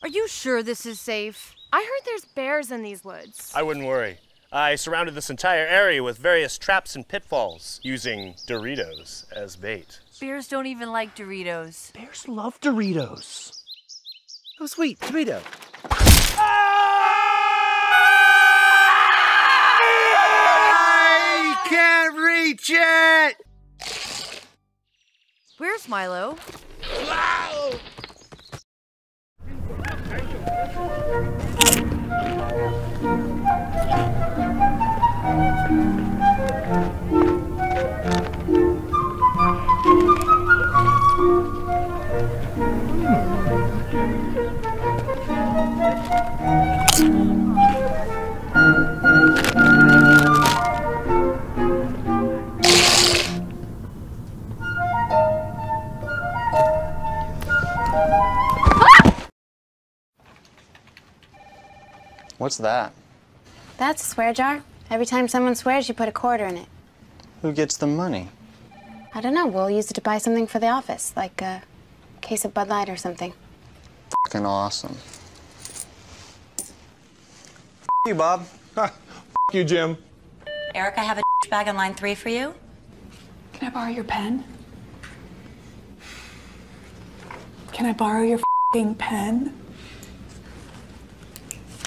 Are you sure this is safe? I heard there's bears in these woods. I wouldn't worry. I surrounded this entire area with various traps and pitfalls, using Doritos as bait. Bears don't even like Doritos. Bears love Doritos. Oh, sweet, tomato. I can't reach it! Where's Milo? What's that? That's a swear jar. Every time someone swears, you put a quarter in it. Who gets the money? I don't know. We'll use it to buy something for the office, like a case of Bud Light or something. Fucking awesome. You, Bob. You, Jim. Eric, I have a bag on line 3 for you. Can I borrow your pen? Can I borrow your f***ing pen?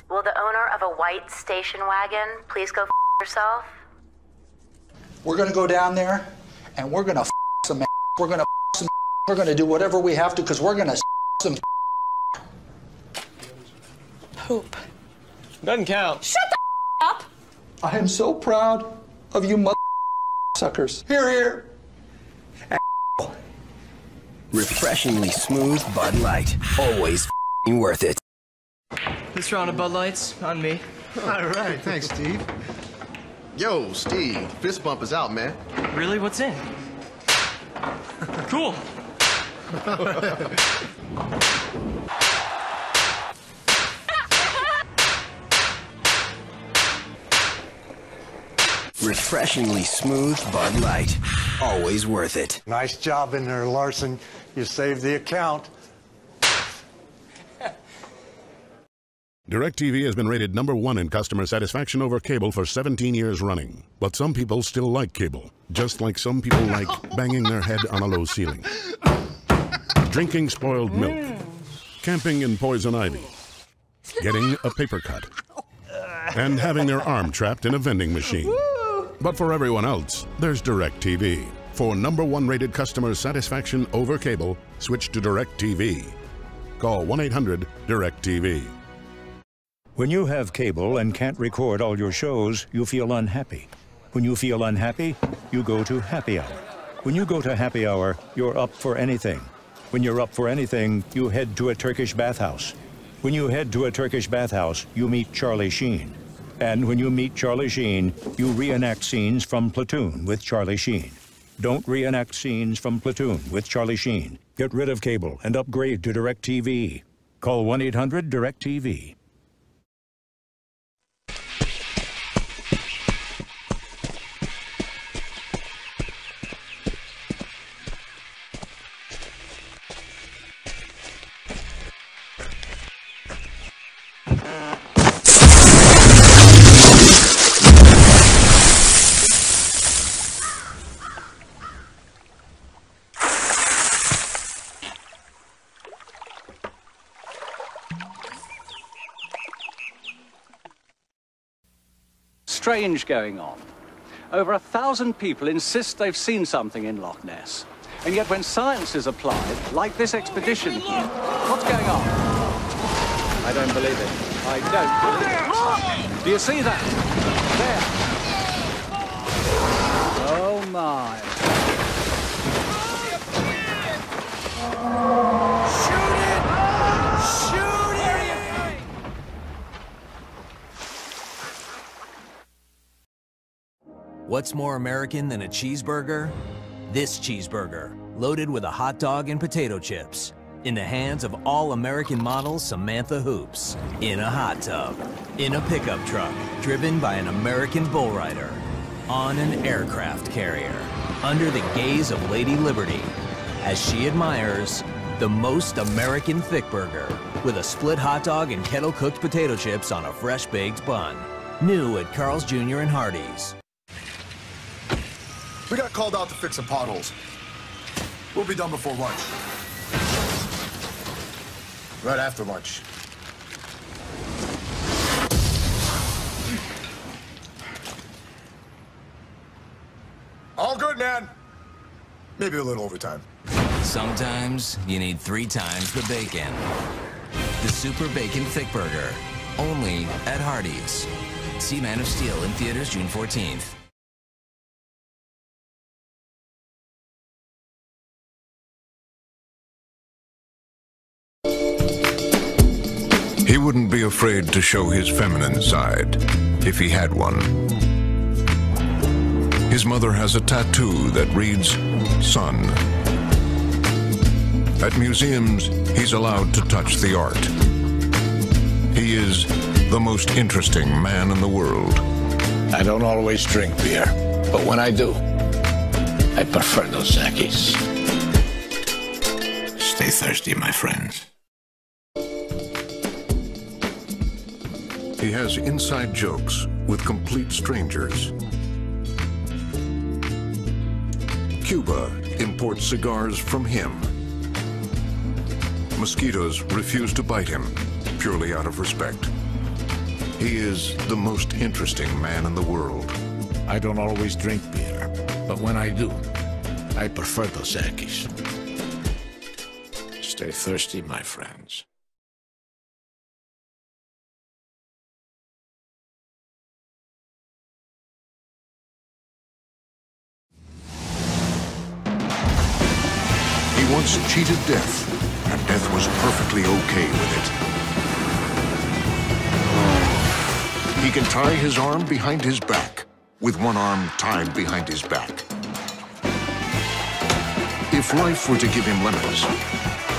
Will the owner of a white station wagon please go yourself? We're gonna go down there and we're gonna some ass. We're gonna some we're gonna do whatever we have to because we're gonna some Poop. Doesn't count. Shut the up! I am so proud of you mother suckers. Here, here. Refreshingly smooth Bud Light. Always worth it. This round of Bud Lights on me. All right, thanks, Steve. Yo, Steve, fist bump is out, man. Really? What's in? Cool. Refreshingly smooth Bud Light. Always worth it. Nice job in there, Larson. You saved the account. DirecTV has been rated #1 in customer satisfaction over cable for 17 years running. But some people still like cable, just like some people like banging their head on a low ceiling, drinking spoiled milk, camping in poison ivy, getting a paper cut, and having their arm trapped in a vending machine. But for everyone else, there's DirecTV. For #1 rated customer satisfaction over cable, switch to DirecTV. Call 1-800-DirecTV. When you have cable and can't record all your shows, you feel unhappy. When you feel unhappy, you go to happy hour. When you go to happy hour, you're up for anything. When you're up for anything, you head to a Turkish bathhouse. When you head to a Turkish bathhouse, you meet Charlie Sheen. And when you meet Charlie Sheen, you reenact scenes from Platoon with Charlie Sheen. Don't reenact scenes from Platoon with Charlie Sheen. Get rid of cable and upgrade to DirecTV. Call 1-800-DirecTV. Strange going on. Over 1,000 people insist they've seen something in Loch Ness. And yet when science is applied, like this expedition here, what's going on? I don't believe it. I don't believe it. Do you see that? There. Oh my. What's more American than a cheeseburger? This cheeseburger, loaded with a hot dog and potato chips. In the hands of all-American model Samantha Hoops. In a hot tub. In a pickup truck, driven by an American bull rider. On an aircraft carrier. Under the gaze of Lady Liberty. As she admires the most American thick burger with a split hot dog and kettle-cooked potato chips on a fresh-baked bun. New at Carl's Jr. and Hardee's. We got called out to fix some potholes. We'll be done before lunch. Right after lunch. All good, man. Maybe a little overtime. Sometimes you need 3 times the bacon. The Super Bacon Thick Burger. Only at Hardee's. See Man of Steel in theaters June 14th. He wouldn't be afraid to show his feminine side, if he had one. His mother has a tattoo that reads, Son. At museums, he's allowed to touch the art. He is the most interesting man in the world. I don't always drink beer, but when I do, I prefer Dos Equis. Stay thirsty, my friends. He has inside jokes with complete strangers. Cuba imports cigars from him. Mosquitoes refuse to bite him, purely out of respect. He is the most interesting man in the world. I don't always drink beer, but when I do, I prefer Dos Equis. Stay thirsty, my friends. He once cheated death, and death was perfectly okay with it. He can tie his arm behind his back, with one arm tied behind his back. If life were to give him lemons,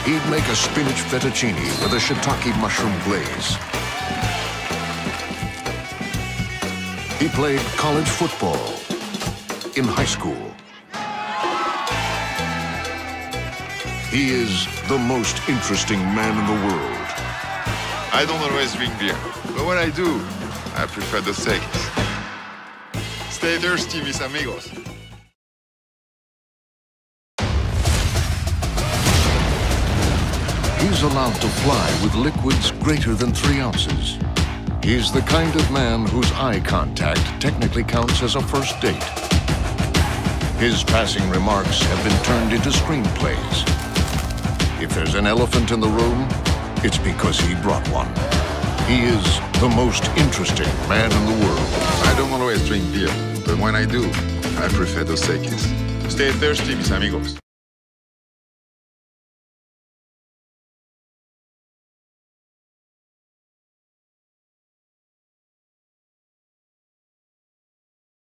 he'd make a spinach fettuccine with a shiitake mushroom glaze. He played college football in high school. He is the most interesting man in the world. I don't always drink beer, but when I do, I prefer Dos Equis. Stay thirsty, mis amigos. He's allowed to fly with liquids greater than 3 ounces. He's the kind of man whose eye contact technically counts as a first date. His passing remarks have been turned into screenplays. If there's an elephant in the room, it's because he brought one. He is the most interesting man in the world. I don't always drink beer, but when I do, I prefer Dos Equis. Stay thirsty, mis amigos.